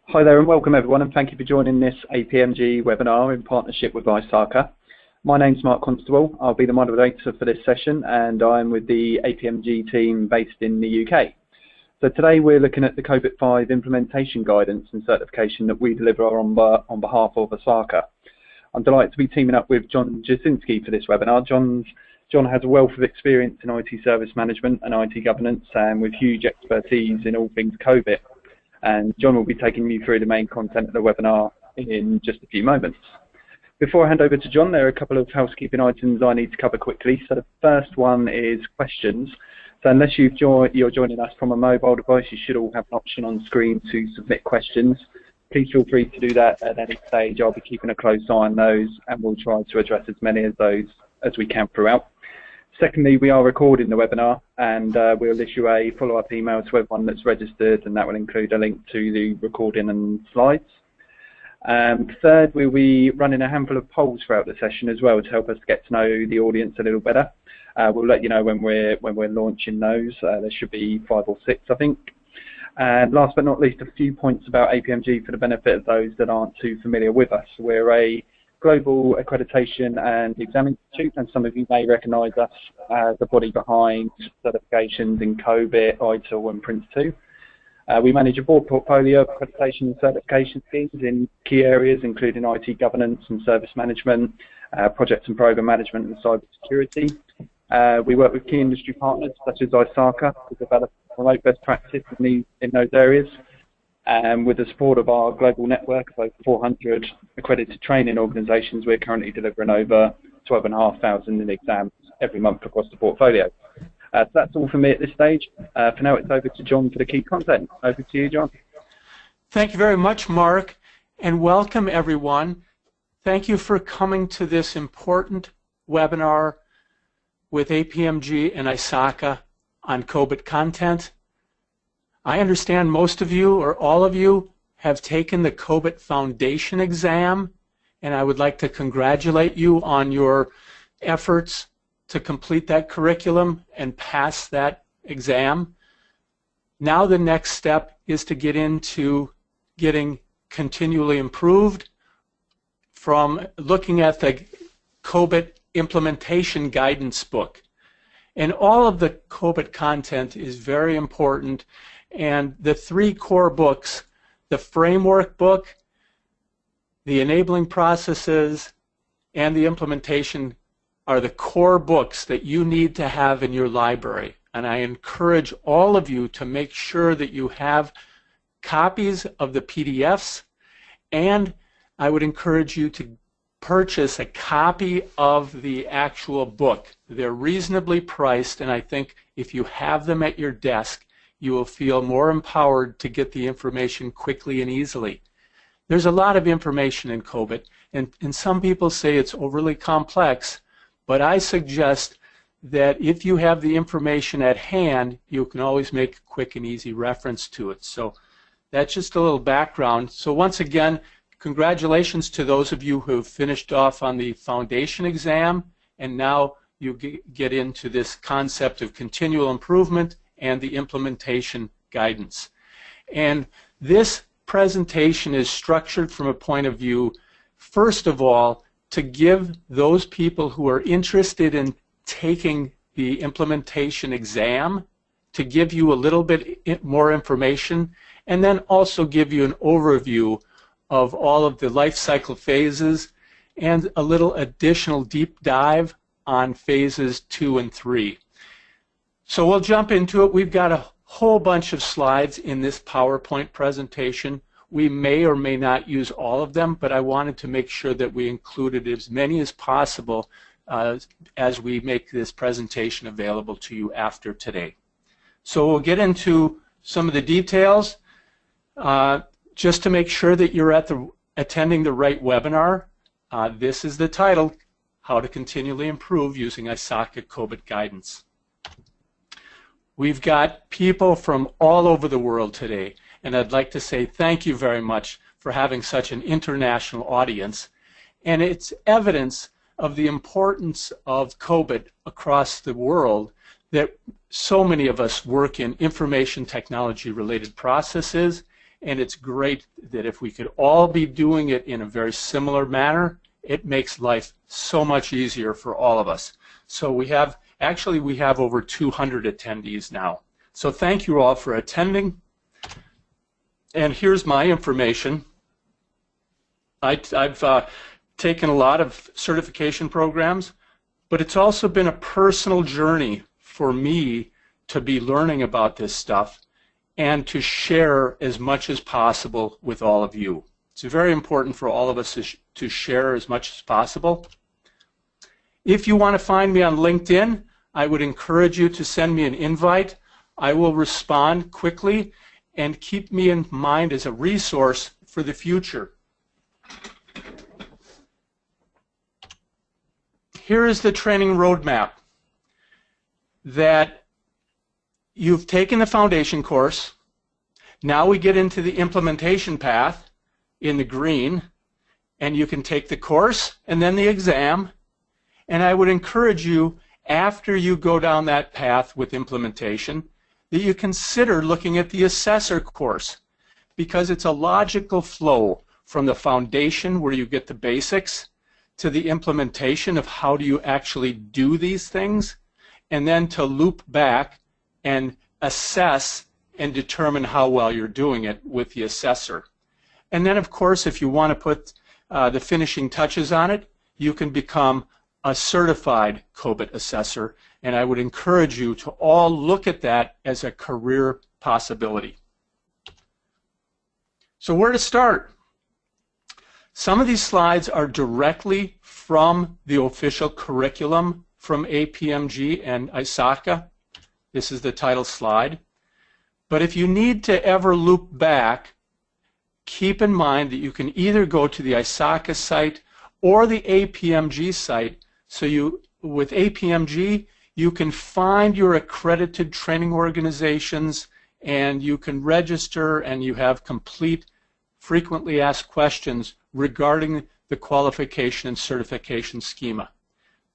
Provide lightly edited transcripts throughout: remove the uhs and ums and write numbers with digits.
Hi there and welcome everyone, and thank you for joining this APMG webinar in partnership with Lifecycle. My name's Mark Constable. I'll be the moderator for this session, and I'm with the APMG team based in the UK. So today we're looking at the COBIT 5 implementation guidance and certification that we deliver on behalf of Osaka. I'm delighted to be teaming up with John Jasinski for this webinar. John has a wealth of experience in IT service management and IT governance, and with huge expertise in all things COBIT. And John will be taking you through the main content of the webinar in just a few moments. Before I hand over to John, there are a couple of housekeeping items I need to cover quickly. So the first one is questions. So unless you're joining us from a mobile device, you should all have an option on screen to submit questions. Please feel free to do that at any stage. I'll be keeping a close eye on those, and we'll try to address as many of those as we can throughout. Secondly, we are recording the webinar, and we'll issue a follow-up email to everyone that's registered, and that will include a link to the recording and slides. Third, we'll be running a handful of polls throughout the session as well to help us get to know the audience a little better. We'll let you know when we're launching those. There should be 5 or 6, I think. And last but not least, a few points about APMG for the benefit of those that aren't too familiar with us. We're a global accreditation and exam institute, and some of you may recognise us as the body behind certifications in COBIT, ITIL and Prince2. We manage a broad portfolio of accreditation and certification schemes in key areas including IT governance and service management, project and program management and cyber security. We work with key industry partners such as Osaka to develop promote best practice in those areas. And with the support of our global network of over 400 accredited training organisations, we're currently delivering over 12,500 in exams every month across the portfolio. So that's all from me at this stage. For now, it's over to John for the key content. Over to you, John. Thank you very much, Mark, and welcome everyone. Thank you for coming to this important webinar with APMG and Osaka on COBIT content. I understand most of you, or all of you, have taken the COBIT Foundation exam, and I would like to congratulate you on your efforts to complete that curriculum and pass that exam. Now the next step is to get into getting continually improved from looking at the COBIT implementation guidance book. And all of the COBIT content is very important. And the 3 core books, the framework book, the enabling processes, and the implementation are the core books that you need to have in your library. And I encourage all of you to make sure that you have copies of the PDFs, and I would encourage you to purchase a copy of the actual book. They're reasonably priced, and I think if you have them at your desk, you will feel more empowered to get the information quickly and easily. There's a lot of information in COBIT, and some people say it's overly complex, but I suggest that if you have the information at hand, you can always make a quick and easy reference to it. So that's just a little background. So once again, congratulations to those of you who have finished off on the foundation exam, and now you get into this concept of continual improvement and the implementation guidance. And this presentation is structured from a point of view, first of all, to give those people who are interested in taking the implementation exam, to give you a little bit more information, and then also give you an overview of all of the life cycle phases and a little additional deep dive on phases 2 and 3. So we'll jump into it. We've got a whole bunch of slides in this PowerPoint presentation. We may or may not use all of them, but I wanted to make sure that we included as many as possible as we make this presentation available to you after today. So we'll get into some of the details. Just to make sure that you're attending the right webinar, this is the title, How to Continually Improve Using Osaka COBIT Guidance. We've got people from all over the world today, and I'd like to say thank you very much for having such an international audience. And it's evidence of the importance of COBIT across the world that so many of us work in information technology related processes, and it's great that if we could all be doing it in a very similar manner, it makes life so much easier for all of us. So we have over 200 attendees now. So thank you all for attending. And here's my information. I've taken a lot of certification programs, but it's also been a personal journey for me to be learning about this stuff and to share as much as possible with all of you. It's very important for all of us to share as much as possible. If you want to find me on LinkedIn, I would encourage you to send me an invite. I will respond quickly, and keep me in mind as a resource for the future. Here is the training roadmap. That you've taken the foundation course. Now we get into the implementation path in the green, and you can take the course and then the exam. And I would encourage you, after you go down that path with implementation, that you consider looking at the assessor course, because it's a logical flow from the foundation where you get the basics to the implementation of how do you actually do these things, and then to loop back and assess and determine how well you're doing it with the assessor. And then, of course, if you want to put the finishing touches on it, you can become a certified COBIT assessor, and I would encourage you to all look at that as a career possibility. So where to start? Some of these slides are directly from the official curriculum from APMG and ISACA. This is the title slide. But if you need to ever loop back, keep in mind that you can either go to the ISACA site or the APMG site. So with APMG, you can find your accredited training organizations, and you can register, and you have complete frequently asked questions regarding the qualification and certification schema.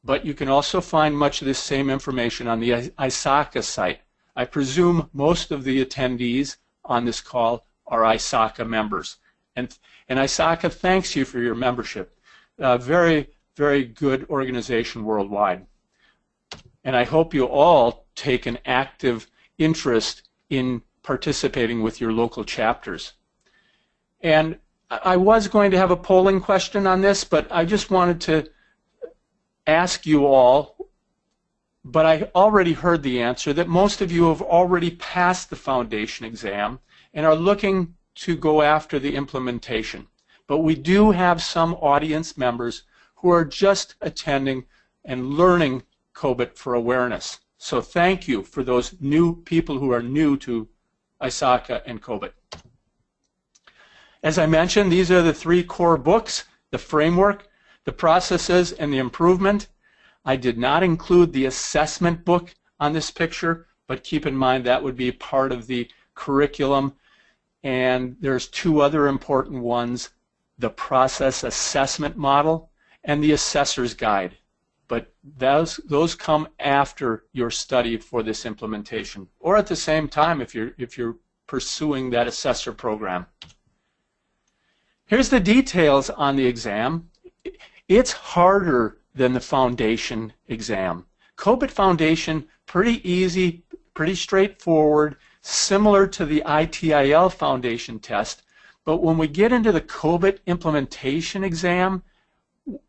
But you can also find much of this same information on the ISACA site. I presume most of the attendees on this call are ISACA members. And ISACA thanks you for your membership. Very, very good organization worldwide. And I hope you all take an active interest in participating with your local chapters. And I was going to have a polling question on this, but I just wanted to ask you all, but I already heard the answer, that most of you have already passed the foundation exam and are looking to go after the implementation. But we do have some audience members who are just attending and learning COBIT for awareness. So thank you for those new people who are new to ISACA and COBIT. As I mentioned, these are the three core books: the framework, the processes, and the improvement. I did not include the assessment book on this picture, but keep in mind that would be part of the curriculum. And there's two other important ones: the process assessment model and the assessor's guide. But those come after your study for this implementation, or at the same time if you're pursuing that assessor program. Here's the details on the exam. It's harder than the foundation exam. COBIT Foundation, pretty easy, pretty straightforward, similar to the ITIL Foundation test. But when we get into the COBIT implementation exam,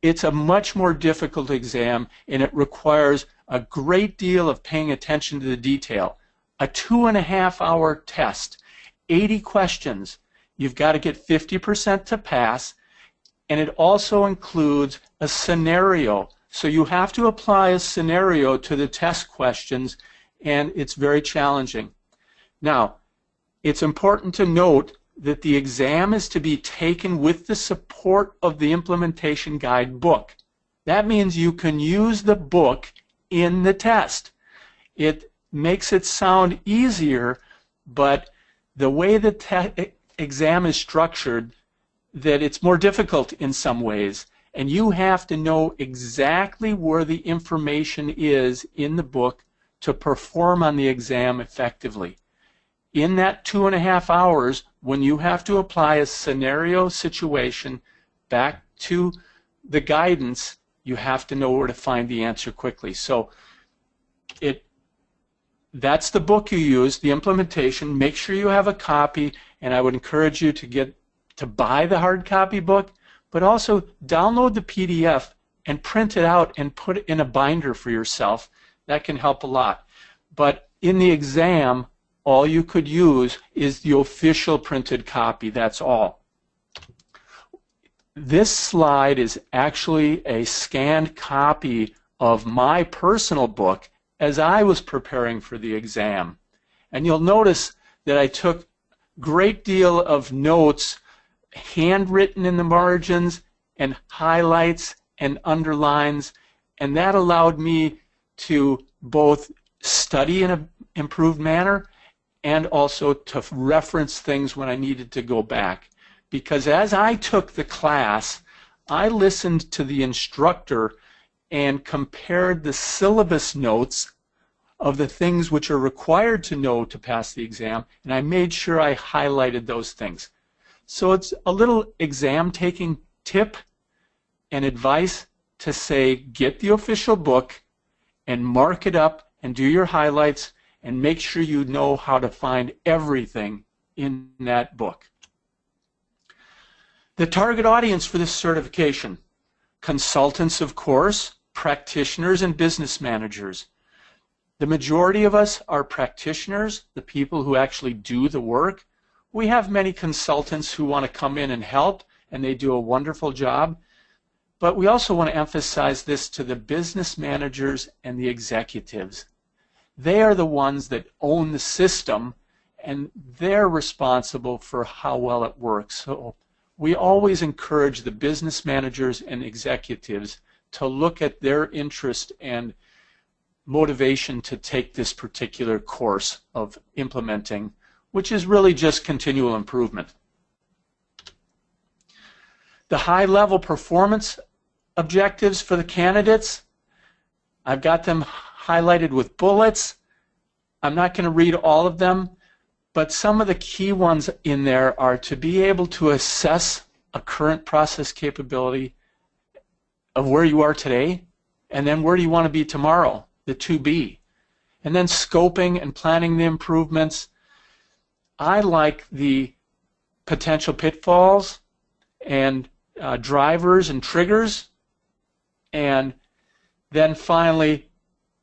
it's a much more difficult exam, and it requires a great deal of paying attention to the detail. A 2.5-hour test, 80 questions. You've got to get 50% to pass, and it also includes a scenario. So you have to apply a scenario to the test questions, and it's very challenging. Now, it's important to note that the exam is to be taken with the support of the implementation guide book. That means you can use the book in the test. It makes it sound easier, but the way the exam is structured, that it's more difficult in some ways, and you have to know exactly where the information is in the book to perform on the exam effectively. in that 2.5 hours, when you have to apply a scenario situation back to the guidance, you have to know where to find the answer quickly. So that's the book you use, the implementation. Make sure you have a copy, and I would encourage you to buy the hard copy book, but also download the PDF and print it out and put it in a binder for yourself. That can help a lot. But in the exam, all you could use is the official printed copy. That's all. This slide is actually a scanned copy of my personal book as I was preparing for the exam. And you'll notice that I took a great deal of notes, handwritten in the margins, and highlights and underlines, and that allowed me to both study in an improved manner and also to reference things when I needed to go back. Because as I took the class, I listened to the instructor and compared the syllabus notes of the things which are required to know to pass the exam, and I made sure I highlighted those things. So it's a little exam taking tip and advice to say, get the official book and mark it up and do your highlights and make sure you know how to find everything in that book. The target audience for this certification: consultants, of course, practitioners, and business managers. The majority of us are practitioners, the people who actually do the work. We have many consultants who want to come in and help, and they do a wonderful job. But we also want to emphasize this to the business managers and the executives. They are the ones that own the system, and they're responsible for how well it works. So we always encourage the business managers and executives to look at their interest and motivation to take this particular course of implementing, which is really just continual improvement. The high-level performance objectives for the candidates, I've got them highlighted with bullets. I'm not going to read all of them, but some of the key ones in there are to be able to assess a current process capability of where you are today, and then where do you want to be tomorrow, the to be, and then scoping and planning the improvements. I like the potential pitfalls and drivers and triggers, and then finally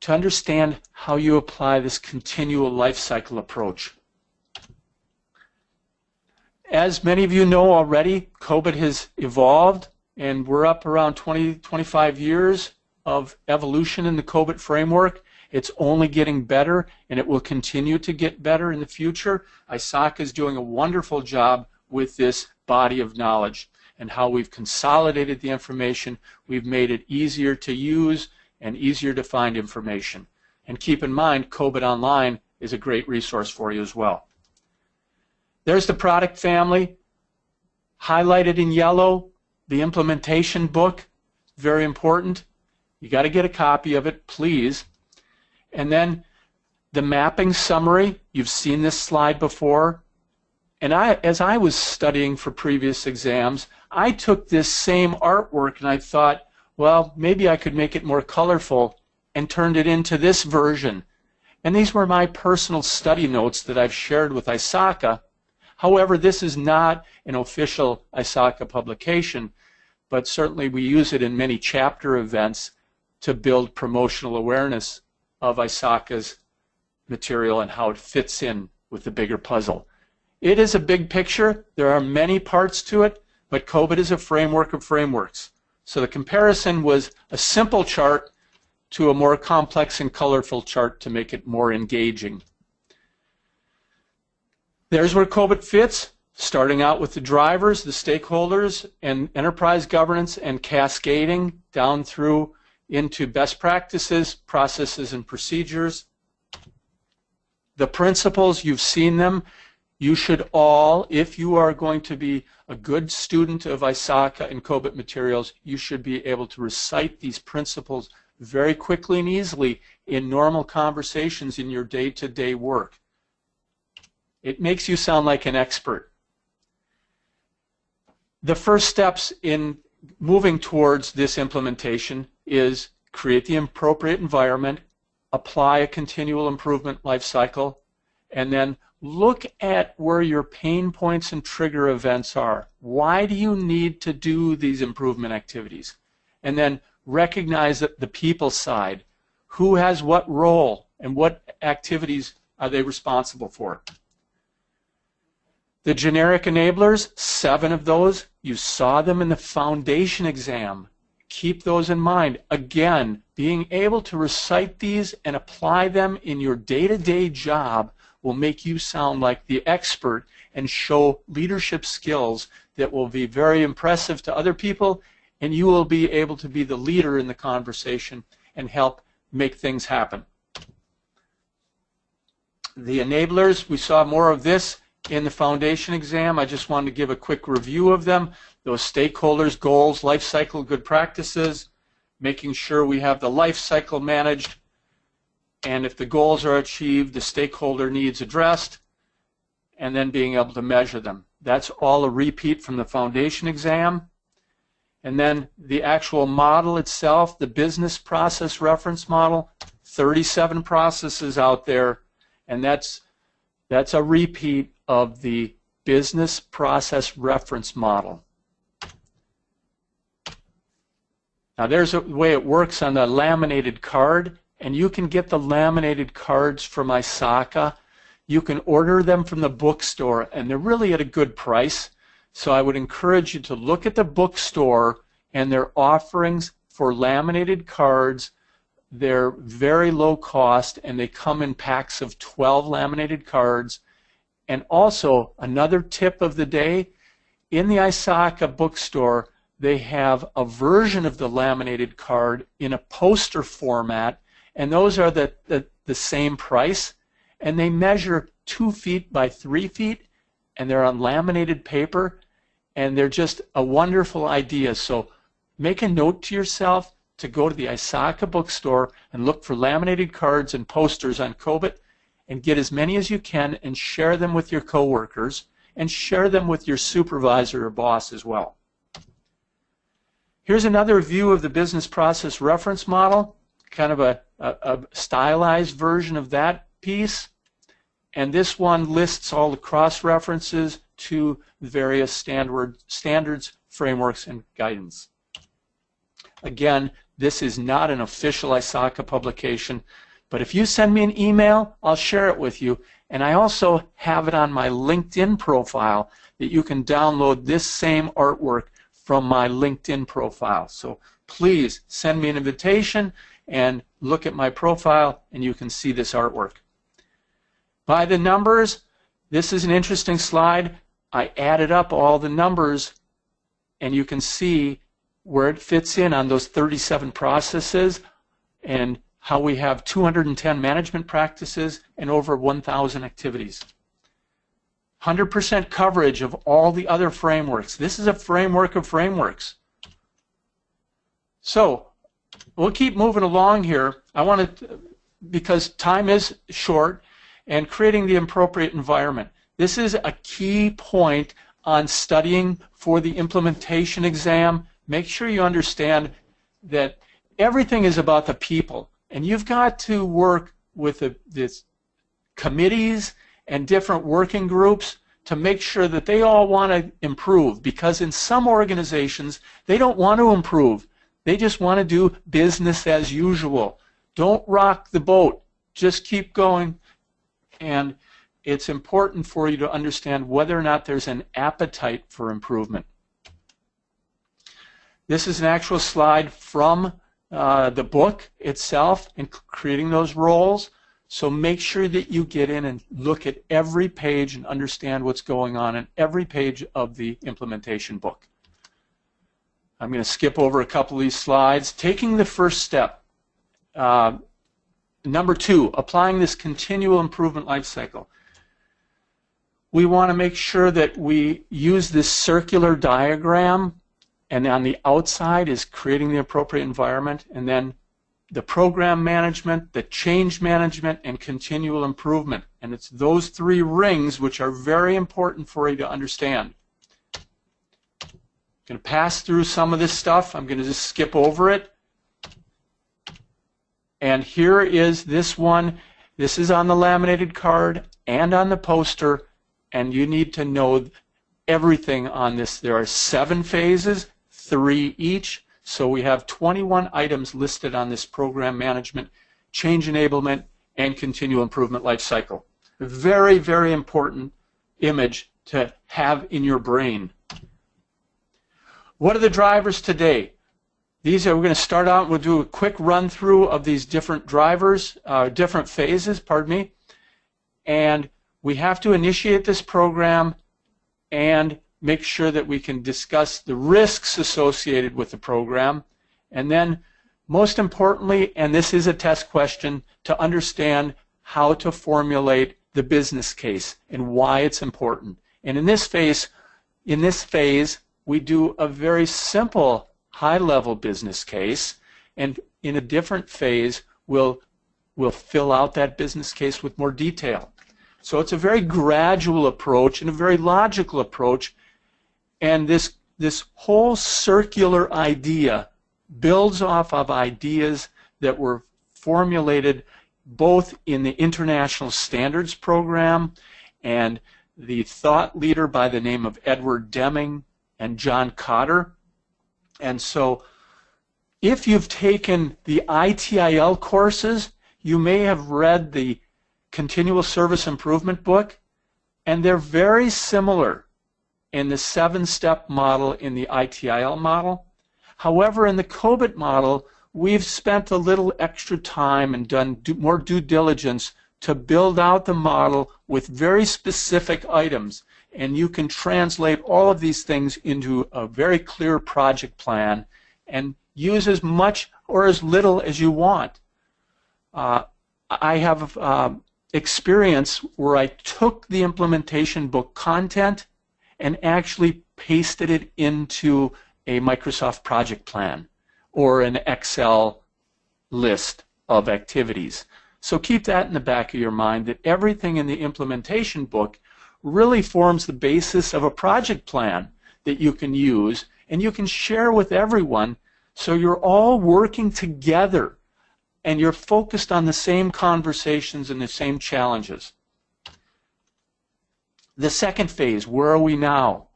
to understand how you apply this continual life cycle approach. As many of you know already, COBIT has evolved, and we're up around 25 years of evolution in the COBIT framework. It's only getting better, and it will continue to get better in the future. ISACA is doing a wonderful job with this body of knowledge and how we've consolidated the information. We've made it easier to use and easier to find information. And keep in mind, COBIT Online is a great resource for you as well. There's the product family, highlighted in yellow, the implementation book, very important. You got to get a copy of it, please. And then the mapping summary, you've seen this slide before. And as I was studying for previous exams, I took this same artwork and I thought, well, maybe I could make it more colorful, and turned it into this version. And these were my personal study notes that I've shared with ISACA. However, this is not an official ISACA publication, but certainly we use it in many chapter events to build promotional awareness of ISACA's material and how it fits in with the bigger puzzle. It is a big picture. There are many parts to it, but COBIT is a framework of frameworks. So the comparison was a simple chart to a more complex and colorful chart to make it more engaging. There's where COBIT fits, starting out with the drivers, the stakeholders, and enterprise governance, and cascading down through into best practices, processes, and procedures. The principles, you've seen them. You should all, if you are going to be a good student of ISACA and COBIT materials, you should be able to recite these principles very quickly and easily in normal conversations in your day-to-day work. It makes you sound like an expert. The first steps in moving towards this implementation is create the appropriate environment, apply a continual improvement life cycle, and then look at where your pain points and trigger events are. Why do you need to do these improvement activities? And then recognize that the people side. Who has what role and what activities are they responsible for? The generic enablers, 7 of those, you saw them in the foundation exam. Keep those in mind. Again, being able to recite these and apply them in your day-to-day job will make you sound like the expert and show leadership skills that will be very impressive to other people, and you will be able to be the leader in the conversation and help make things happen. The enablers, we saw more of this in the foundation exam. I just wanted to give a quick review of them. Those stakeholders, goals, life cycle, good practices, making sure we have the life cycle managed, and if the goals are achieved, the stakeholder needs addressed, and then being able to measure them. That's all a repeat from the foundation exam. And then the actual model itself, the business process reference model, 37 processes out there, and that's a repeat of the business process reference model. Now there's a way it works on the laminated card, and you can get the laminated cards from ISACA. You can order them from the bookstore, and they're really at a good price. So I would encourage you to look at the bookstore and their offerings for laminated cards. They're very low cost, and they come in packs of 12 laminated cards. And also, another tip of the day, in the ISACA bookstore, they have a version of the laminated card in a poster format, and those are the same price, and they measure 2 feet by 3 feet, and they're on laminated paper, and they're just a wonderful idea. So make a note to yourself to go to the ISACA bookstore and look for laminated cards and posters on COBIT, and get as many as you can and share them with your coworkers and share them with your supervisor or boss as well. Here's another view of the business process reference model, kind of a stylized version of that piece. And this one lists all the cross-references to various standards, frameworks, and guidance. Again, this is not an official ISACA publication, but if you send me an email, I'll share it with you. And I also have it on my LinkedIn profile that you can download this same artwork from my LinkedIn profile. So please send me an invitation and look at my profile, and you can see this artwork. By the numbers, this is an interesting slide. I added up all the numbers, and you can see where it fits in on those 37 processes and how we have 210 management practices and over 1,000 activities. 100% coverage of all the other frameworks. This is a framework of frameworks. So we'll keep moving along here. I want to, because time is short, and creating the appropriate environment. This is a key point on studying for the implementation exam. Make sure you understand that everything is about the people, and you've got to work with this committees and different working groups to make sure that they all want to improve, because in some organizations they don't want to improve. They just want to do business as usual. Don't rock the boat. Just keep going. And it's important for you to understand whether or not there's an appetite for improvement. This is an actual slide from the book itself and creating those roles. So make sure that you get in and look at every page and understand what's going on in every page of the implementation book. I'm going to skip over a couple of these slides. Taking the first step. Number 2, applying this continual improvement life cycle. We want to make sure that we use this circular diagram, and on the outside is creating the appropriate environment, and then the program management, the change management, and continual improvement. And it's those three rings which are very important for you to understand. I'm going to pass through some of this stuff. I'm going to just skip over it. And here is this one. This is on the laminated card and on the poster, and you need to know everything on this. There are 7 phases, 3 each. So we have 21 items listed on this program management, change enablement, and continual improvement life cycle. A very, very important image to have in your brain. What are the drivers today? We're going to start out, we'll do a quick run through of these different drivers, different phases, pardon me. And we have to initiate this program and make sure that we can discuss the risks associated with the program. And then, most importantly, and this is a test question, to understand how to formulate the business case and why it's important. And in this phase, we do a very simple high-level business case, and in a different phase, we'll fill out that business case with more detail. So it's a very gradual approach and a very logical approach. And this whole circular idea builds off of ideas that were formulated both in the International Standards Program and the thought leader by the name of Edward Deming and John Cotter. And so if you've taken the ITIL courses, you may have read the Continual Service Improvement book, and they're very similar in the 7-step model in the ITIL model. However, in the COBIT model, we've spent a little extra time and done more due diligence to build out the model with very specific items. And you can translate all of these things into a very clear project plan and use as much or as little as you want. I have experience where I took the implementation book content and actually pasted it into a Microsoft project plan or an Excel list of activities. So keep that in the back of your mind, that everything in the implementation book really forms the basis of a project plan that you can use and you can share with everyone, so you're all working together and you're focused on the same conversations and the same challenges. The second phase, where are we now?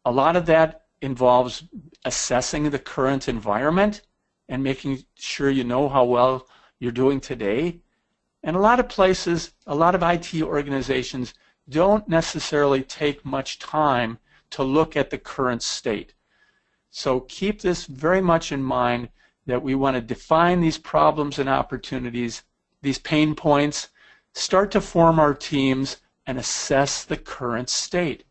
A lot of that involves assessing the current environment and making sure you know how well you're doing today. And a lot of places, a lot of IT organizations don't necessarily take much time to look at the current state. So keep this very much in mind, that we want to define these problems and opportunities, these pain points, start to form our teams, and assess the current state.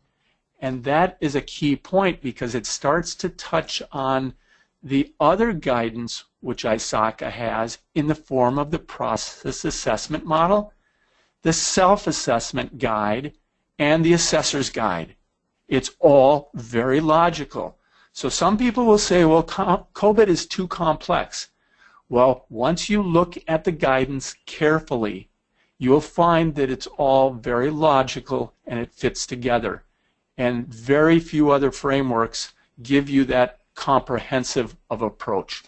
And that is a key point because it starts to touch on the other guidance which ISACA has in the form of the process assessment model, the self-assessment guide, and the assessor's guide. It's all very logical. So some people will say, well, COBIT is too complex. Well, once you look at the guidance carefully, you'll find that it's all very logical and it fits together. And very few other frameworks give you that comprehensive of approach.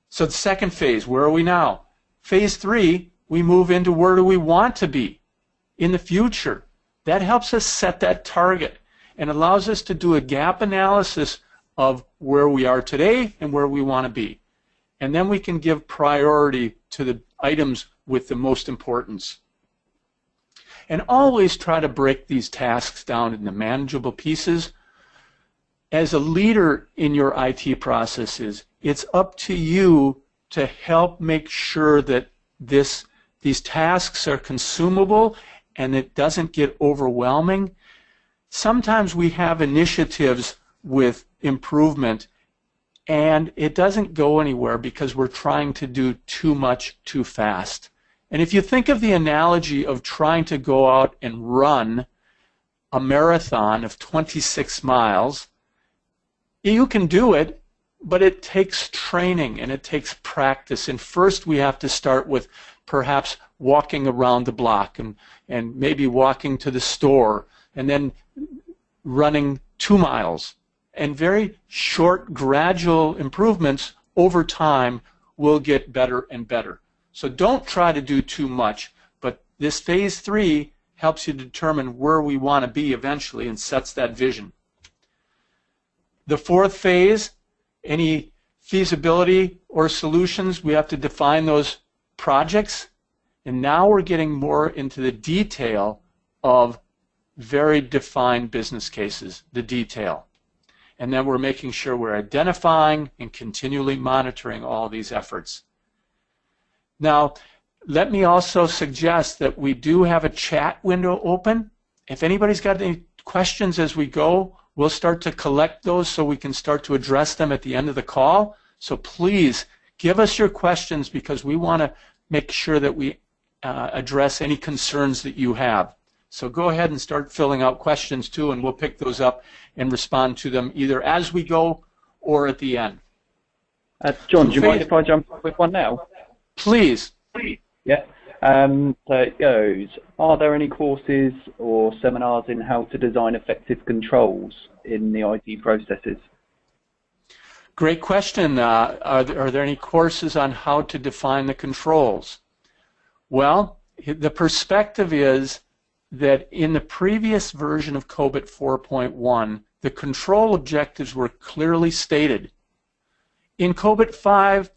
So the second phase, where are we now? Phase 3, we move into where do we want to be in the future. That helps us set that target and allows us to do a gap analysis of where we are today and where we want to be. And then we can give priority to the items with the most importance. And always try to break these tasks down into manageable pieces. As a leader in your IT processes, it's up to you to help make sure that these tasks are consumable and it doesn't get overwhelming. Sometimes we have initiatives with improvement and it doesn't go anywhere because we're trying to do too much too fast. And if you think of the analogy of trying to go out and run a marathon of 26 miles, you can do it, but it takes training and it takes practice. And first we have to start with perhaps walking around the block and maybe walking to the store and then running 2 miles. And very short, gradual improvements over time will get better and better. So don't try to do too much, but this phase 3 helps you determine where we want to be eventually and sets that vision. The 4th phase, any feasibility or solutions, we have to define those projects. And now we're getting more into the detail of very defined business cases, the detail. And then we're making sure we're identifying and continually monitoring all these efforts. Now, let me also suggest that we do have a chat window open. If anybody's got any questions as we go, we'll start to collect those so we can start to address them at the end of the call. So please give us your questions because we want to make sure that we address any concerns that you have. So go ahead and start filling out questions too, and we'll pick those up and respond to them either as we go or at the end. John, do you mind if I jump up with one now? Please. Yeah. So it goes, are there any courses or seminars in how to design effective controls in the IT processes? Great question. Are there any courses on how to define the controls? Well, the perspective is that in the previous version of COBIT 4.1, the control objectives were clearly stated. In COBIT 5,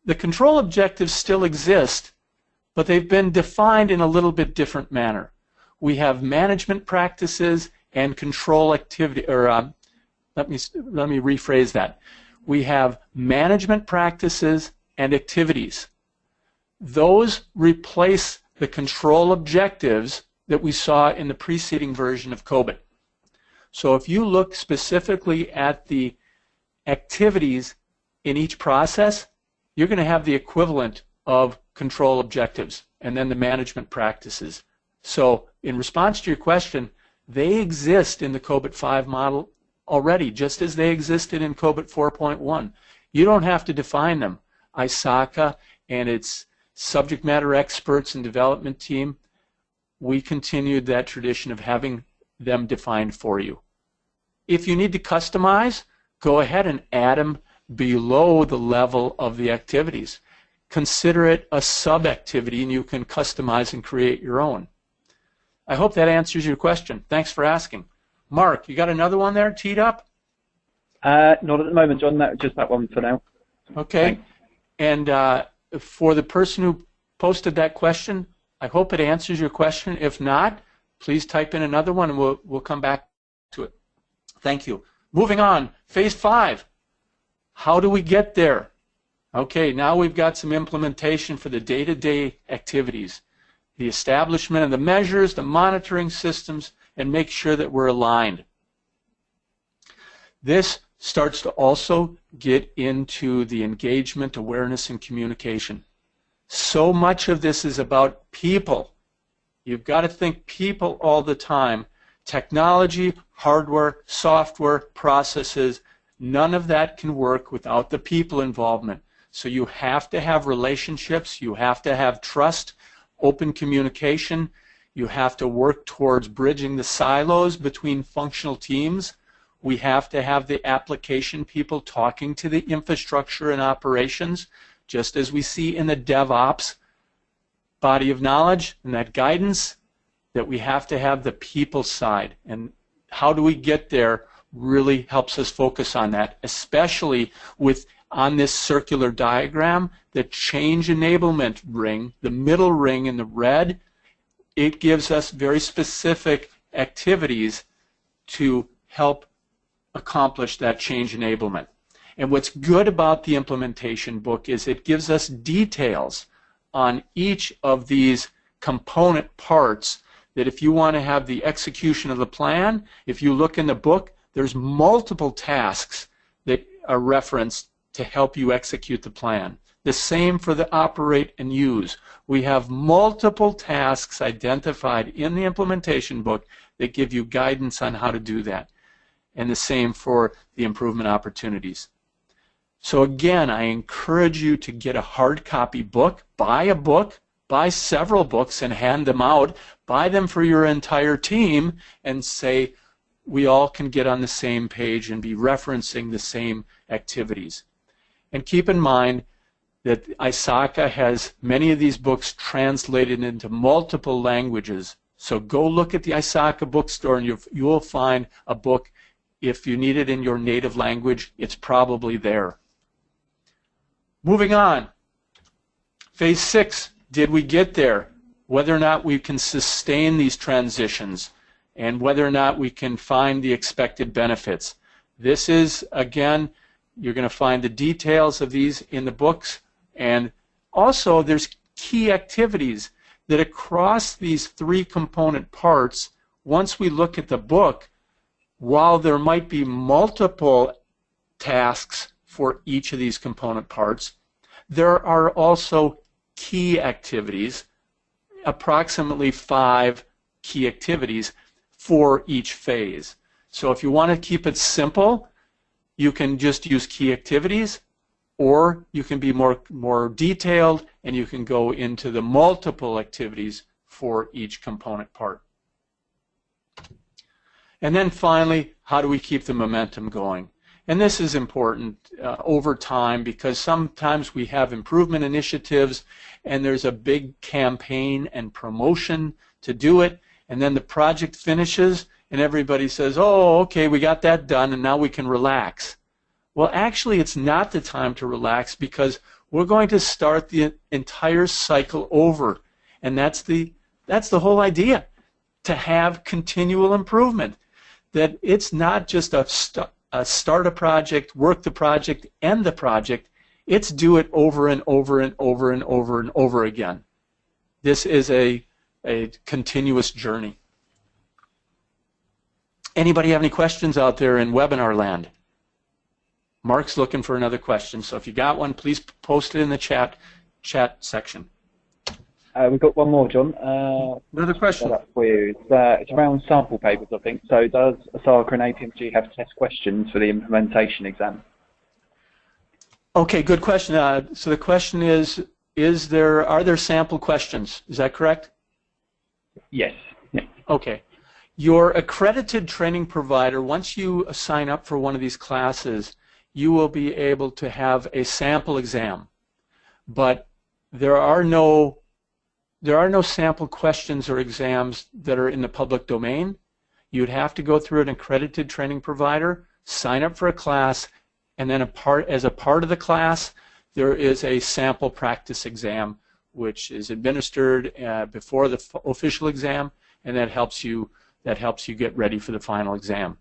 the control objectives still exist, but they've been defined in a little bit different manner. We have management practices and control activity, or let me rephrase that. We have management practices and activities. Those replace the control objectives that we saw in the preceding version of COBIT. So if you look specifically at the activities in each process, you're going to have the equivalent of control objectives and then the management practices. So in response to your question, they exist in the COBIT 5 model already, just as they existed in COBIT 4.1. You don't have to define them. ISACA and its subject matter experts and development team, we continued that tradition of having them defined for you. If you need to customize, go ahead and add them below the level of the activities. Consider it a sub-activity and you can customize and create your own. I hope that answers your question. Thanks for asking. Mark, you got another one there teed up? Not at the moment, John. Just that one for now. Okay. Thanks. And for the person who posted that question, I hope it answers your question. If not, please type in another one and we'll come back to it. Thank you. Moving on, phase 5. How do we get there? Okay, now we've got some implementation for the day-to-day activities, the establishment of the measures, the monitoring systems, and make sure that we're aligned. This starts to also get into the engagement, awareness, and communication. So much of this is about people. You've got to think people all the time. Technology, hardware, software, processes, none of that can work without the people involvement. So you have to have relationships, you have to have trust, open communication, you have to work towards bridging the silos between functional teams. We have to have the application people talking to the infrastructure and operations, just as we see in the DevOps body of knowledge and that guidance, that we have to have the people side. And how do we get there really helps us focus on that, especially with on this circular diagram, the change enablement ring, the middle ring in the red, it gives us very specific activities to help accomplish that change enablement. And what's good about the implementation book is it gives us details on each of these component parts that if you want to have the execution of the plan, if you look in the book, there's multiple tasks that are referenced to help you execute the plan. The same for the operate and use. We have multiple tasks identified in the implementation book that give you guidance on how to do that. And the same for the improvement opportunities. So again, I encourage you to get a hard copy book, buy several books and hand them out, buy them for your entire team and say, we all can get on the same page and be referencing the same activities. And keep in mind that ISACA has many of these books translated into multiple languages. So go look at the ISACA bookstore and you will find a book. If you need it in your native language, it's probably there. Moving on. Phase 6, did we get there? Whether or not we can sustain these transitions and whether or not we can find the expected benefits. This is, again, you're going to find the details of these in the books. And also, there's key activities that across these 3 component parts, once we look at the book, while there might be multiple tasks for each of these component parts, there are also key activities, approximately 5 key activities for each phase. So if you want to keep it simple, you can just use key activities, or you can be more detailed and you can go into the multiple activities for each component part. And then finally, how do we keep the momentum going? And this is important over time, because sometimes we have improvement initiatives and there's a big campaign and promotion to do it, and then the project finishes and everybody says, oh, okay, we got that done and now we can relax. Well, actually, it's not the time to relax, because we're going to start the entire cycle over. And that's the whole idea, to have continual improvement. That it's not just start a project, work the project, end the project. It's do it over and over and over and over and over again. This is a continuous journey. Anybody have any questions out there in webinar land? Mark's looking for another question, so if you got one, please post it in the chat section. We've got one more, John. Another question. For you. It's around sample papers, I think. So does ISACA and APMG have test questions for the implementation exam? Okay, good question. So the question is are there sample questions? Is that correct? Yes. Yeah. Okay. Your accredited training provider, once you sign up for one of these classes, you will be able to have a sample exam. But there are no sample questions or exams that are in the public domain. You'd have to go through an accredited training provider, sign up for a class, and then as a part of the class, there is a sample practice exam, which is administered before the official exam, and that helps you get ready for the final exam.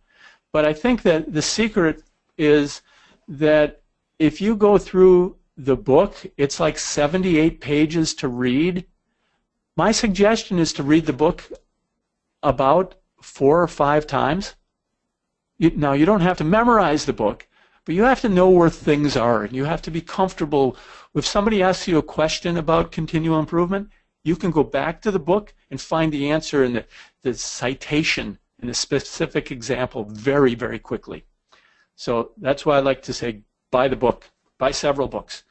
But I think that the secret is that if you go through the book, it's like 78 pages to read. My suggestion is to read the book about 4 or 5 times. Now, you don't have to memorize the book, but you have to know where things are, and you have to be comfortable. If somebody asks you a question about continual improvement, you can go back to the book and find the answer in the citation in the specific example very, very quickly. So that's why I like to say, buy the book, buy several books.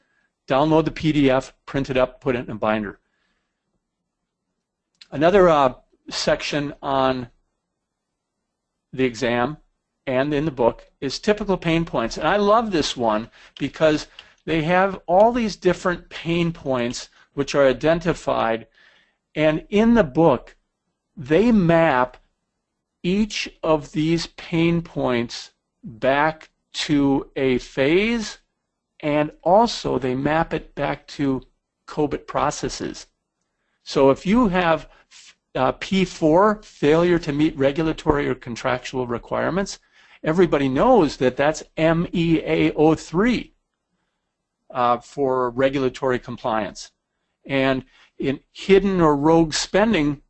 Download the PDF, print it up, put it in a binder. Another section on the exam and in the book is typical pain points. And I love this one because they have all these different pain points which are identified, and in the book they map each of these pain points back to a phase, and also they map it back to COBIT processes. So if you have P4, failure to meet regulatory or contractual requirements, everybody knows that that's MEA03 for regulatory compliance. And in hidden or rogue spending,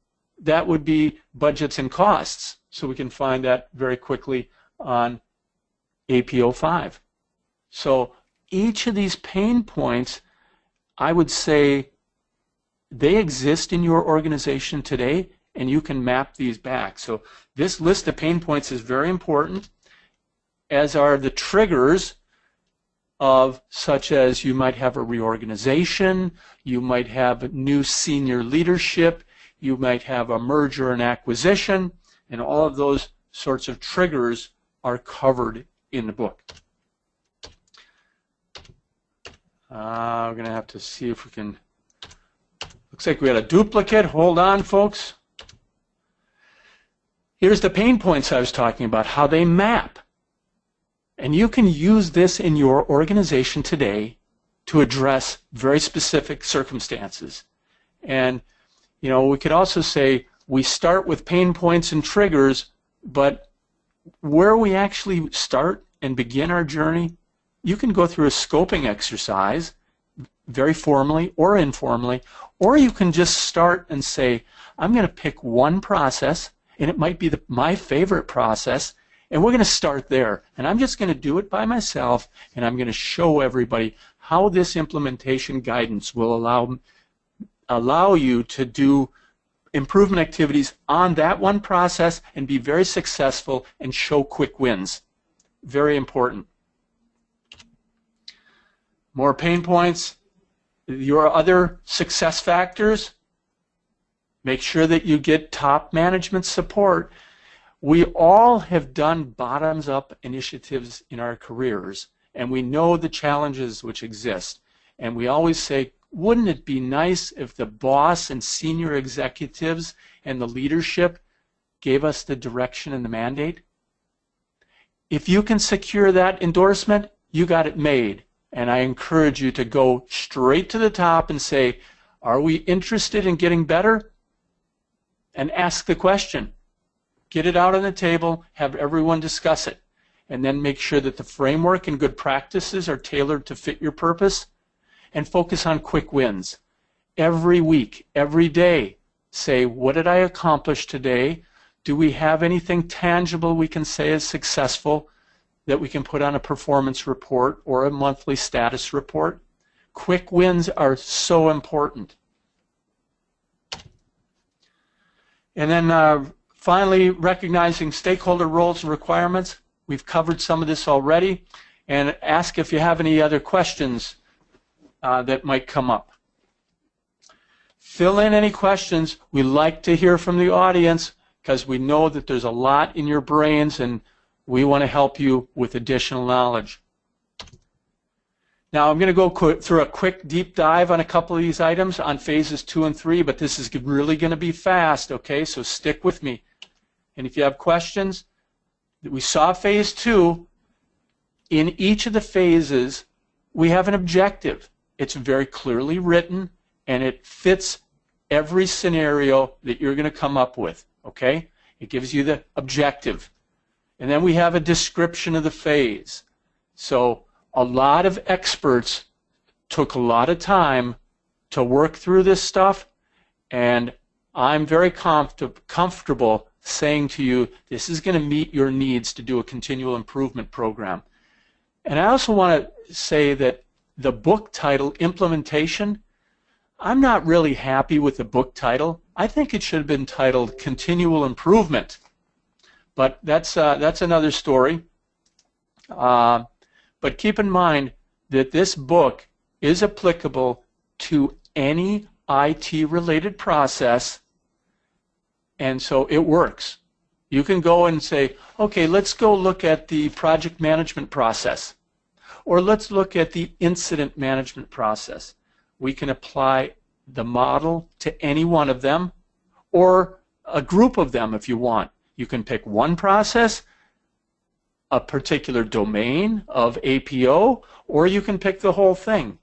that would be budgets and costs. So we can find that very quickly on AP05. So each of these pain points, I would say, they exist in your organization today, and you can map these back. So this list of pain points is very important, as are the triggers of such as you might have a reorganization, you might have new senior leadership, you might have a merger and acquisition, and all of those sorts of triggers are covered in the book. We're going to have to see if we can. Looks like we had a duplicate. Hold on, folks. Here's the pain points I was talking about, how they map. And you can use this in your organization today to address very specific circumstances. And, you know, we could also say we start with pain points and triggers, but where we actually start and begin our journey, you can go through a scoping exercise, very formally or informally, or you can just start and say, I'm going to pick one process, and it might be my favorite process, and we're going to start there. And I'm just going to do it by myself, and I'm going to show everybody how this implementation guidance will allow you to do improvement activities on that one process and be very successful and show quick wins. Very important. More pain points. Your other success factors. Make sure that you get top management support. We all have done bottoms-up initiatives in our careers, and we know the challenges which exist. And we always say, wouldn't it be nice if the boss and senior executives and the leadership gave us the direction and the mandate? If you can secure that endorsement, you got it made. And I encourage you to go straight to the top and say, are we interested in getting better? And ask the question. Get it out on the table, have everyone discuss it, and then make sure that the framework and good practices are tailored to fit your purpose, and focus on quick wins. Every week, every day, say, what did I accomplish today? Do we have anything tangible we can say is successful that we can put on a performance report or a monthly status report? Quick wins are so important. And then finally, recognizing stakeholder roles and requirements. We've covered some of this already. And ask if you have any other questions that might come up. Fill in any questions. We like to hear from the audience because we know that there's a lot in your brains and we want to help you with additional knowledge. Now I'm going to go through a quick deep dive on a couple of these items on phases 2 and 3, but this is really going to be fast, okay? So stick with me. And if you have questions, we saw phase 2. In each of the phases, we have an objective. It's very clearly written, and it fits every scenario that you're going to come up with, okay? It gives you the objective. And then we have a description of the phase. So a lot of experts took a lot of time to work through this stuff, and I'm very comfortable saying to you, this is going to meet your needs to do a continual improvement program. And I also want to say that the book title, Implementation, I'm not really happy with the book title. I think it should have been titled Continual Improvement. But that's another story. But keep in mind that this book is applicable to any IT-related process, and so it works. You can go and say, okay, let's go look at the project management process, or let's look at the incident management process. We can apply the model to any one of them, or a group of them if you want. You can pick one process, a particular domain of APO, or you can pick the whole thing.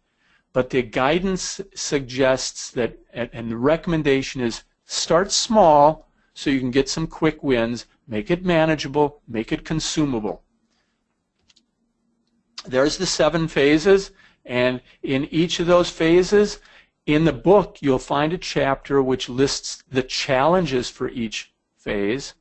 But the guidance suggests that, and the recommendation is, start small so you can get some quick wins, make it manageable, make it consumable. There's the 7 phases, and in each of those phases, in the book, you'll find a chapter which lists the challenges for each phase,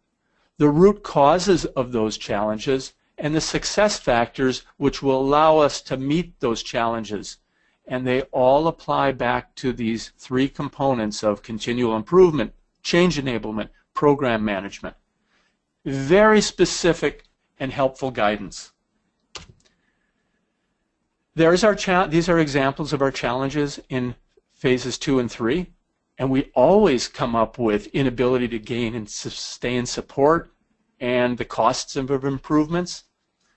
the root causes of those challenges, and the success factors which will allow us to meet those challenges. And they all apply back to these 3 components of continual improvement, change enablement, program management. Very specific and helpful guidance. These are examples of our challenges in phases 2 and 3, and we always come up with inability to gain and sustain support and the costs of improvements.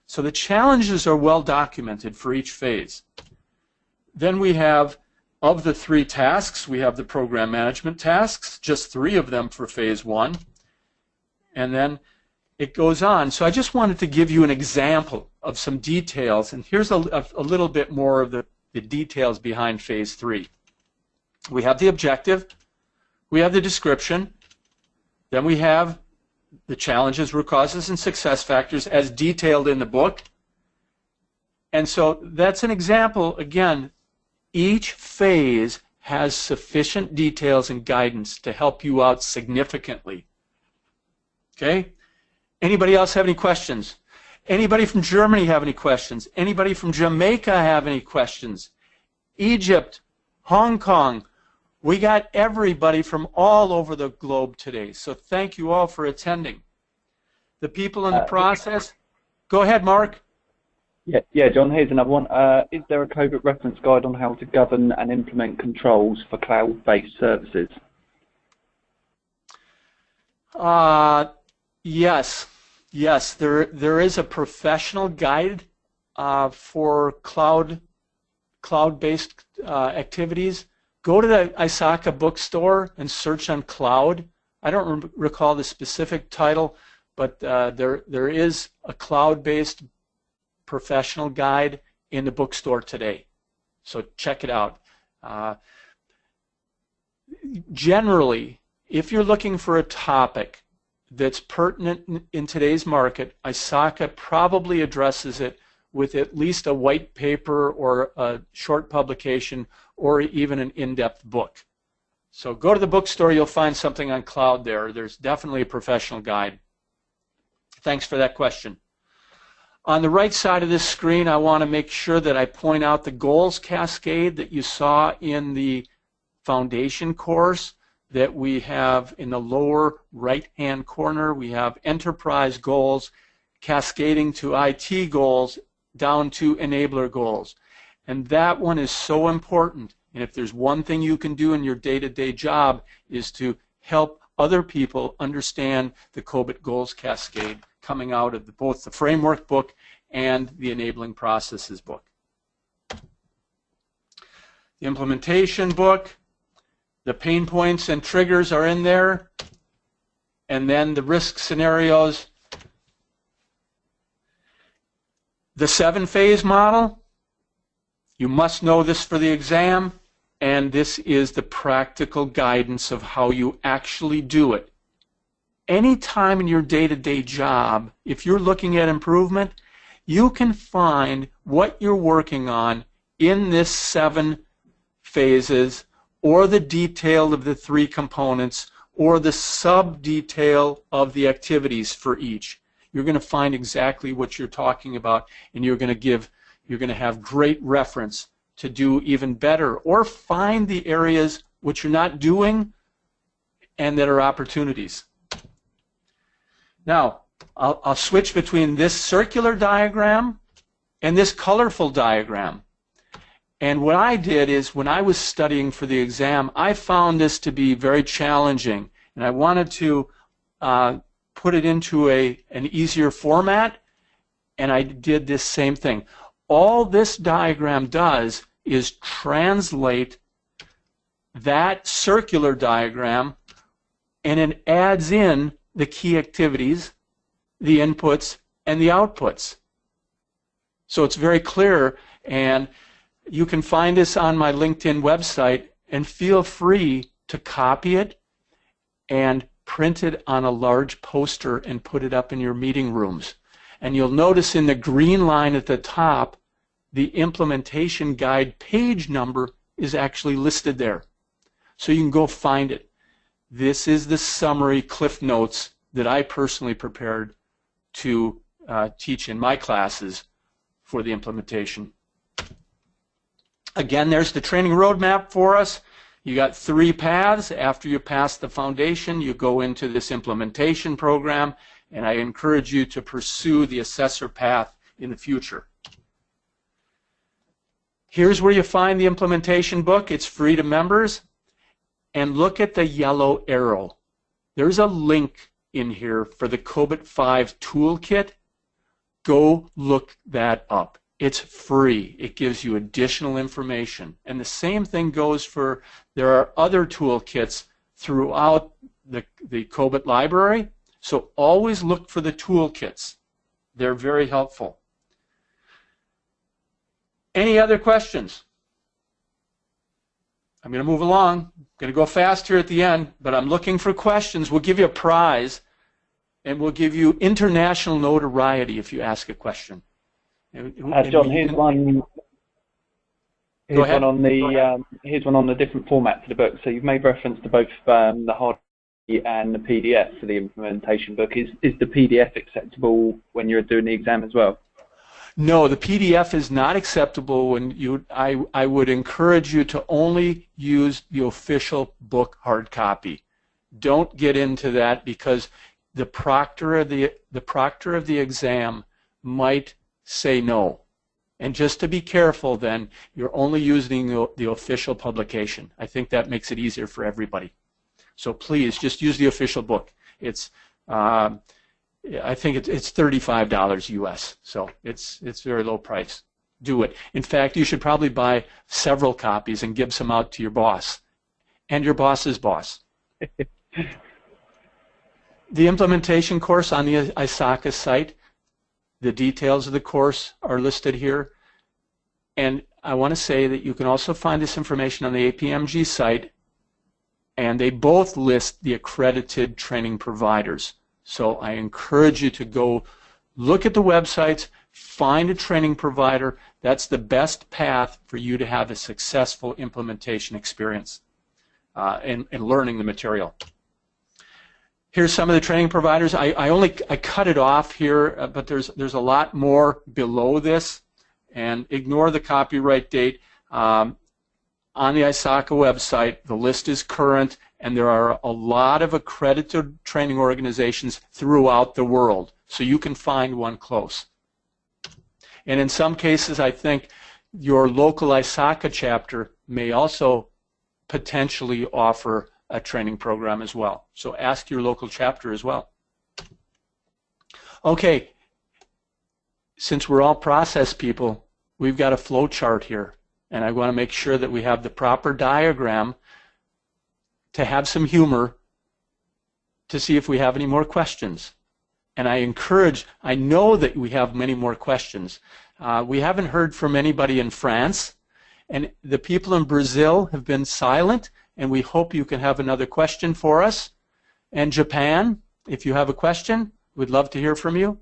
So the challenges are well documented for each phase. Then we have, of the 3 tasks, we have the program management tasks, just 3 of them for phase 1, and then it goes on. So I just wanted to give you an example of some details, and here's a little bit more of the details behind phase 3. We have the objective, we have the description, then we have the challenges, root causes, and success factors as detailed in the book. And so that's an example. Again, each phase has sufficient details and guidance to help you out significantly. Okay? Anybody else have any questions? Anybody from Germany have any questions? Anybody from Jamaica have any questions? Egypt, Hong Kong. We got everybody from all over the globe today, so thank you all for attending. The people in the process, go ahead, Mark. Yeah, John, here's another one. Is there a COBIT reference guide on how to govern and implement controls for cloud-based services? Yes, there is a professional guide for cloud-based activities. Go to the ISACA bookstore and search on cloud. I don't recall the specific title, but there is a cloud-based professional guide in the bookstore today. So check it out. Generally, if you're looking for a topic that's pertinent in today's market, ISACA probably addresses it with at least a white paper or a short publication or even an in-depth book. So go to the bookstore, you'll find something on cloud there. There's definitely a professional guide. Thanks for that question. On the right side of this screen, I want to make sure that I point out the goals cascade that you saw in the foundation course that we have in the lower right-hand corner. We have enterprise goals cascading to IT goals down to enabler goals. And that one is so important. And if there's one thing you can do in your day-to-day job is to help other people understand the COBIT goals cascade coming out of both the framework book and the enabling processes book. The implementation book, the pain points and triggers are in there, and then the risk scenarios. The 7-phase model, you must know this for the exam, and this is the practical guidance of how you actually do it. Anytime in your day-to-day job, if you're looking at improvement, you can find what you're working on in this 7 phases, or the detail of the 3 components, or the sub-detail of the activities for each. You're going to find exactly what you're talking about, and you're going to have great reference to do even better, or find the areas which you're not doing and that are opportunities. Now, I'll switch between this circular diagram and this colorful diagram. And what I did is, when I was studying for the exam, I found this to be very challenging, and I wanted to put it into an easier format, and I did this same thing. All this diagram does is translate that circular diagram, and it adds in the key activities, the inputs, and the outputs. So it's very clear, and you can find this on my LinkedIn website, and feel free to copy it and print it on a large poster and put it up in your meeting rooms. And you'll notice in the green line at the top, the implementation guide page number is actually listed there. So you can go find it. This is the summary Cliff Notes that I personally prepared to teach in my classes for the implementation. Again, there's the training roadmap for us. You got 3 paths. After you pass the foundation, you go into this implementation program, and I encourage you to pursue the assessor path in the future. Here's where you find the implementation book. It's free to members. And look at the yellow arrow. There's a link in here for the COBIT 5 toolkit. Go look that up. It's free. It gives you additional information. And the same thing goes for, there are other toolkits throughout the COBIT library. So always look for the toolkits. They're very helpful. Any other questions? I'm going to move along. I'm going to go fast here at the end, but I'm looking for questions. We'll give you a prize, and we'll give you international notoriety if you ask a question. John, here's one. Here's one on the different format for the book. So you've made reference to both the hard and the PDF for the implementation book. Is the PDF acceptable when you're doing the exam as well? No, the PDF is not acceptable when you. I would encourage you to only use the official book hard copy. Don't get into that because the proctor of the exam might say no. And just to be careful, then you're only using the official publication. I think that makes it easier for everybody. So please just use the official book. It's I think it's $35 US, so it's very low price. Do it. In fact, you should probably buy several copies and give some out to your boss and your boss's boss. The implementation course on the ISACA site, the details of the course are listed here. And I want to say that you can also find this information on the APMG site, and they both list the accredited training providers. So I encourage you to go look at the websites, find a training provider. That's the best path for you to have a successful implementation experience and learning the material. Here's some of the training providers. I cut it off here, but there's a lot more below this. And ignore the copyright date. On the ISACA website, the list is current, and there are a lot of accredited training organizations throughout the world, so you can find one close. And in some cases, I think your local ISACA chapter may also potentially offer a training program as well. So ask your local chapter as well. Okay, since we're all process people, we've got a flow chart here, and I want to make sure that we have the proper diagram to have some humor to see if we have any more questions. And I know that we have many more questions. We haven't heard from anybody in France, and the people in Brazil have been silent, and we hope you can have another question for us. And Japan, if you have a question, we'd love to hear from you.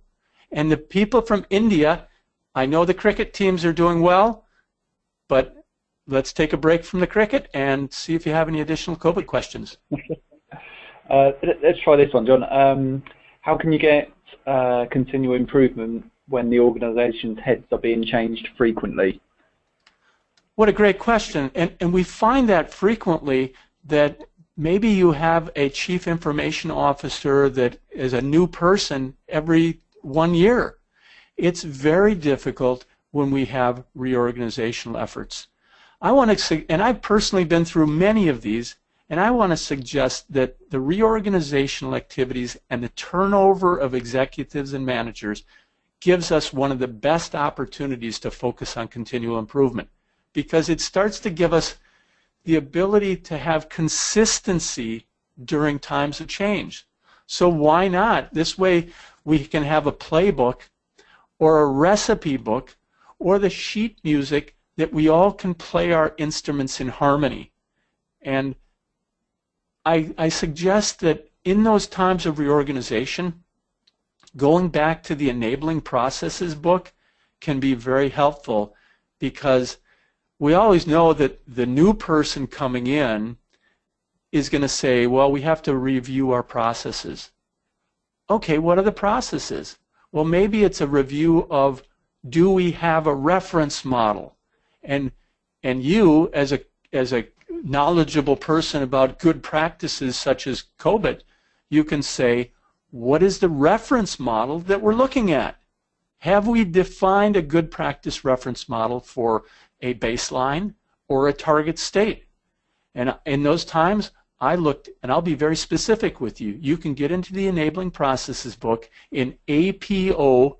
And the people from India, I know the cricket teams are doing well, but let's take a break from the cricket and see if you have any additional COBIT questions. Let's try this one, John. How can you get continual improvement when the organization's heads are being changed frequently? What a great question. And we find that frequently, that maybe you have a chief information officer that is a new person every 1 year. It's very difficult when we have reorganizational efforts. And I've personally been through many of these, and I want to suggest that the reorganizational activities and the turnover of executives and managers gives us one of the best opportunities to focus on continual improvement, because it starts to give us the ability to have consistency during times of change. So why not? This way we can have a playbook or a recipe book or the sheet music that we all can play our instruments in harmony. And I suggest that in those times of reorganization, going back to the Enabling Processes book can be very helpful, because we always know that the new person coming in is going to say, well, we have to review our processes. Okay, what are the processes? Well, maybe it's a review of, do we have a reference model? And you, as a knowledgeable person about good practices such as COBIT, you can say, what is the reference model that we're looking at? Have we defined a good practice reference model for a baseline or a target state. And in those times, I looked, and I'll be very specific with you. You can get into the Enabling Processes book in APO,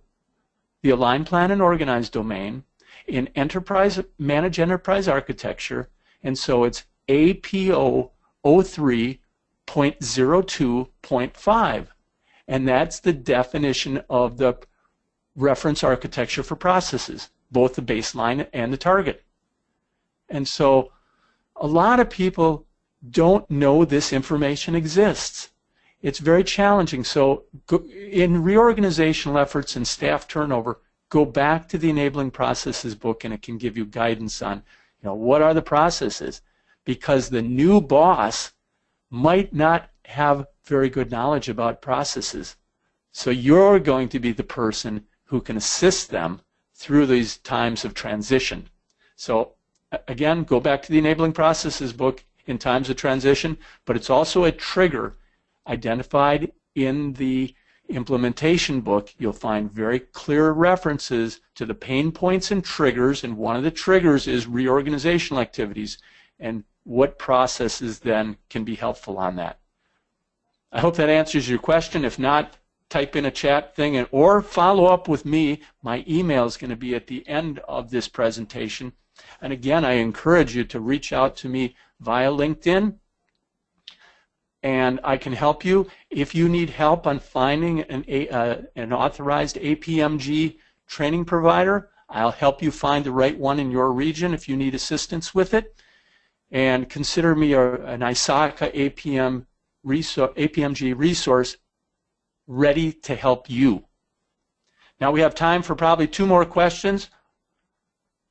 the Align, Plan, and Organize domain, in Enterprise Manage Enterprise Architecture, and so it's APO 03.02.5, and that's the definition of the reference architecture for processes, both the baseline and the target. And so a lot of people don't know this information exists. It's very challenging. So in reorganizational efforts and staff turnover, go back to the Enabling Processes book, and it can give you guidance on, what are the processes, because the new boss might not have very good knowledge about processes. So you're going to be the person who can assist them through these times of transition. So again, go back to the Enabling Processes book in times of transition, but it's also a trigger identified in the implementation book. You'll find very clear references to the pain points and triggers, and one of the triggers is reorganizational activities, and what processes then can be helpful on that. I hope that answers your question. If not, type in a chat thing or follow up with me. My email is going to be at the end of this presentation. And again, I encourage you to reach out to me via LinkedIn, and I can help you. If you need help on finding an authorized APMG training provider, I'll help you find the right one in your region if you need assistance with it. And consider me an ISACA APMG resource ready to help you. Now we have time for probably 2 more questions.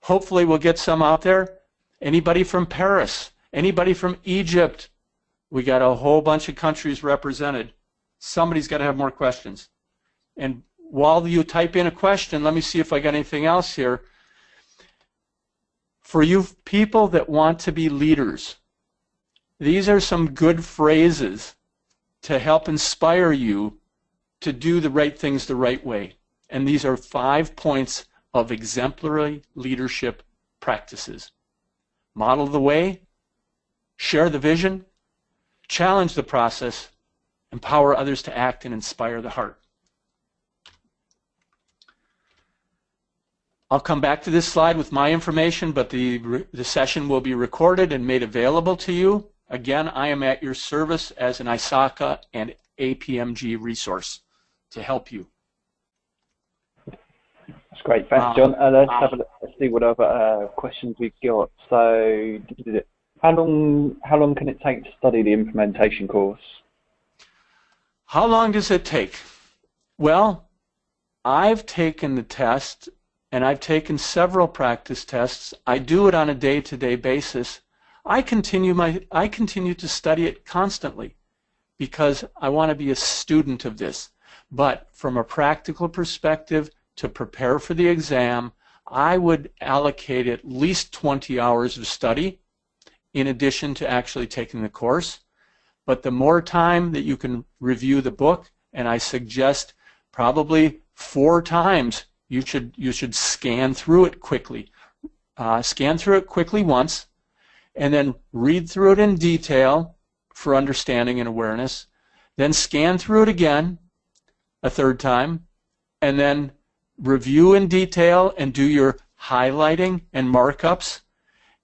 Hopefully we'll get some out there. Anybody from Paris? Anybody from Egypt? We got a whole bunch of countries represented. Somebody's got to have more questions. And while you type in a question, let me see if I got anything else here. For you people that want to be leaders, these are some good phrases to help inspire you to do the right things the right way. And these are 5 points of exemplary leadership practices. Model the way, share the vision, challenge the process, empower others to act, and inspire the heart. I'll come back to this slide with my information, but the session will be recorded and made available to you. Again, I am at your service as an ISACA and APMG resource to help you. That's great. Thanks, John. Let's see what other questions we've got. So, how long can it take to study the implementation course? How long does it take? Well, I've taken the test, and I've taken several practice tests. I do it on a day-to-day basis. I continue to study it constantly because I want to be a student of this. But from a practical perspective, to prepare for the exam, I would allocate at least 20 hours of study in addition to actually taking the course. But the more time that you can review the book, and I suggest probably 4 times, you should scan through it quickly. Scan through it quickly once, and then read through it in detail for understanding and awareness. Then scan through it again a 3rd time, and then review in detail and do your highlighting and markups.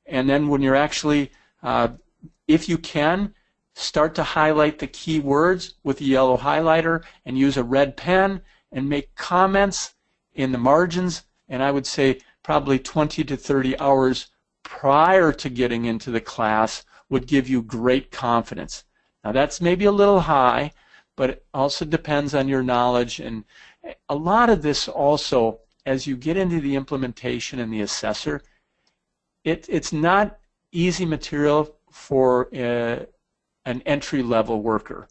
And then when you're actually, if you can, start to highlight the key words with a yellow highlighter and use a red pen and make comments in the margins. And I would say probably 20 to 30 hours prior to getting into the class would give you great confidence. Now that's maybe a little high, but it also depends on your knowledge. And a lot of this also, as you get into the implementation and the assessor, it's not easy material for an entry-level worker.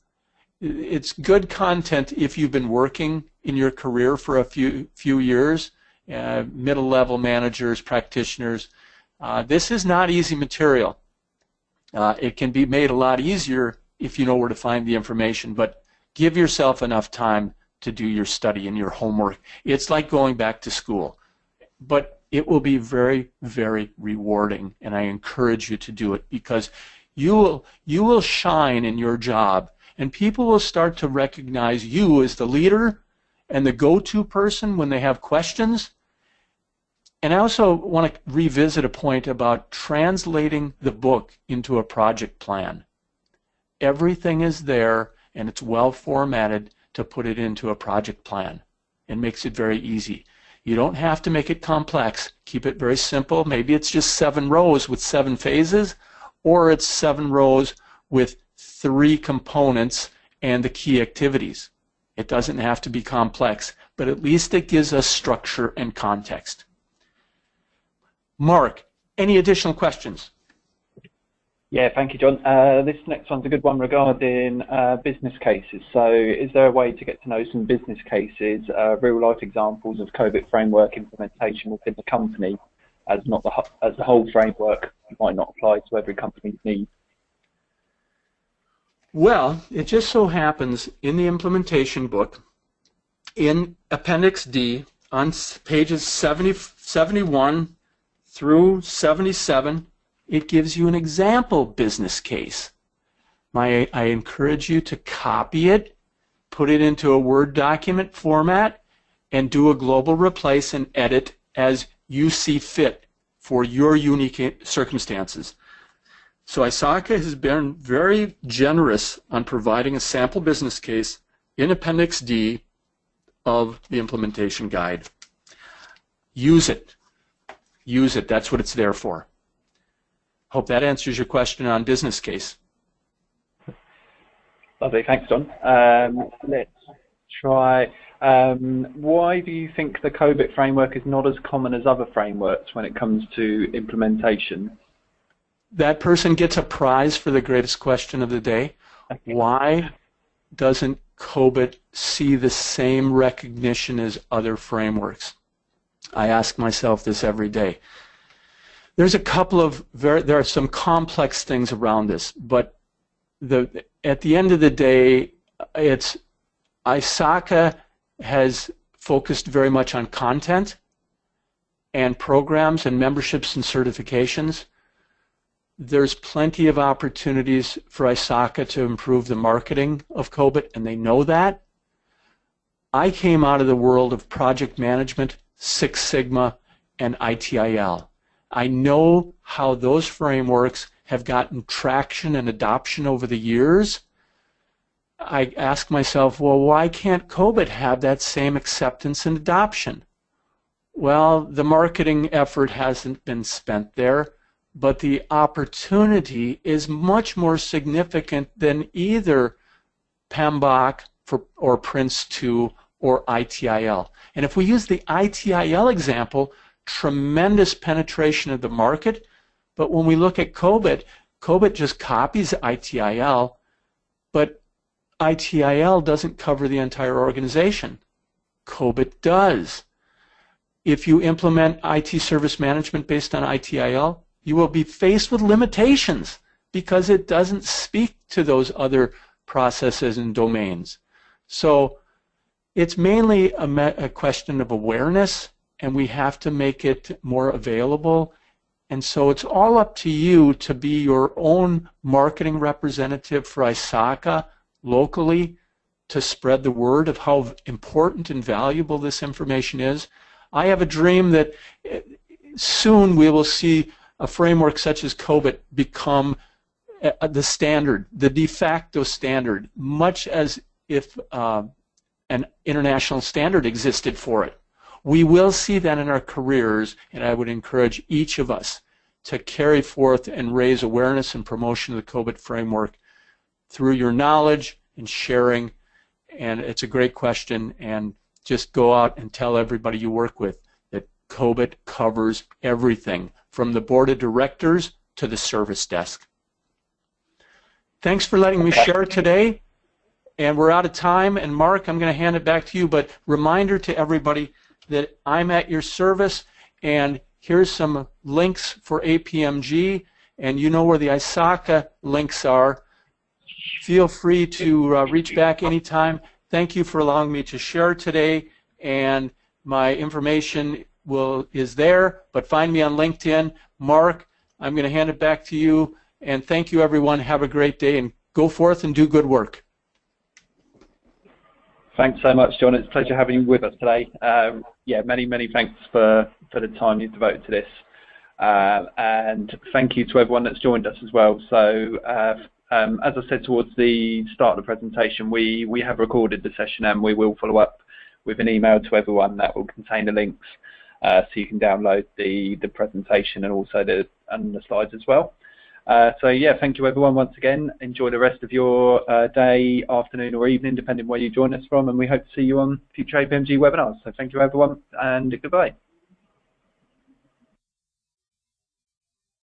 It's good content if you've been working in your career for a few years, middle-level managers, practitioners. This is not easy material. It can be made a lot easier if you know where to find the information, but give yourself enough time to do your study and your homework. It's like going back to school. But It will be very, very rewarding, and I encourage you to do it because you will shine in your job, and people will start to recognize you as the leader and the go-to person when they have questions. And I also want to revisit a point about translating the book into a project plan. Everything is there, and it's well formatted to put it into a project plan. It makes it very easy. You don't have to make it complex. Keep it very simple. Maybe it's just 7 rows with 7 phases, or it's 7 rows with 3 components and the key activities. It doesn't have to be complex, but at least it gives us structure and context. Mark, any additional questions? Yeah, thank you, John. This next one's a good one regarding business cases. So is there a way to get to know some business cases, real-life examples of COBIT framework implementation within the company, as the whole framework might not apply to every company's needs? Well, it just so happens in the implementation book, in Appendix D, on pages 71 through 77, it gives you an example business case. I encourage you to copy it, put it into a Word document format, and do a global replace and edit as you see fit for your unique circumstances. So ISACA has been very generous on providing a sample business case in Appendix D of the implementation guide. Use it. Use it. That's what it's there for. Hope that answers your question on business case. Lovely. Thanks, John. Let's try. Why do you think the COBIT framework is not as common as other frameworks when it comes to implementation? That person gets a prize for the greatest question of the day. Why doesn't COBIT see the same recognition as other frameworks? I ask myself this every day. There's a couple of there are some complex things around this, but at the end of the day, it's ISACA has focused very much on content and programs and memberships and certifications. There's plenty of opportunities for ISACA to improve the marketing of COBIT, and they know that. I came out of the world of project management, Six Sigma, and ITIL. I know how those frameworks have gotten traction and adoption over the years. I ask myself, well, why can't COBIT have that same acceptance and adoption? Well, the marketing effort hasn't been spent there, but the opportunity is much more significant than either PMBOK or Prince2 or ITIL. And if we use the ITIL example, tremendous penetration of the market, but when we look at COBIT, COBIT just copies ITIL, but ITIL doesn't cover the entire organization. COBIT does. If you implement IT service management based on ITIL, you will be faced with limitations because it doesn't speak to those other processes and domains. So it's mainly a question of awareness, and we have to make it more available. And so it's all up to you to be your own marketing representative for ISACA locally to spread the word of how important and valuable this information is. I have a dream that soon we will see a framework such as COBIT become the standard, the de facto standard, much as if an international standard existed for it. We will see that in our careers, and I would encourage each of us to carry forth and raise awareness and promotion of the COBIT framework through your knowledge and sharing. And it's a great question, and just go out and tell everybody you work with that COBIT covers everything from the board of directors to the service desk. Thanks for letting me share today, and we're out of time. And Mark, I'm going to hand it back to you, but reminder to everybody that I'm at your service, and here's some links for APMG, and you know where the ISACA links are. Feel free to reach back anytime. Thank you for allowing me to share today, and my information is there, but find me on LinkedIn. Mark, I'm going to hand it back to you, and thank you, everyone. Have a great day, and go forth and do good work. Thanks so much, John. It's a pleasure having you with us today. Yeah, many thanks for the time you've devoted to this. And thank you to everyone that's joined us as well. So as I said towards the start of the presentation, we have recorded the session, and we will follow up with an email to everyone that will contain the links so you can download the presentation and also the slides as well. So yeah, thank you everyone once again. Enjoy the rest of your day, afternoon or evening, depending where you join us from, and we hope to see you on future APMG webinars. So thank you everyone, and goodbye.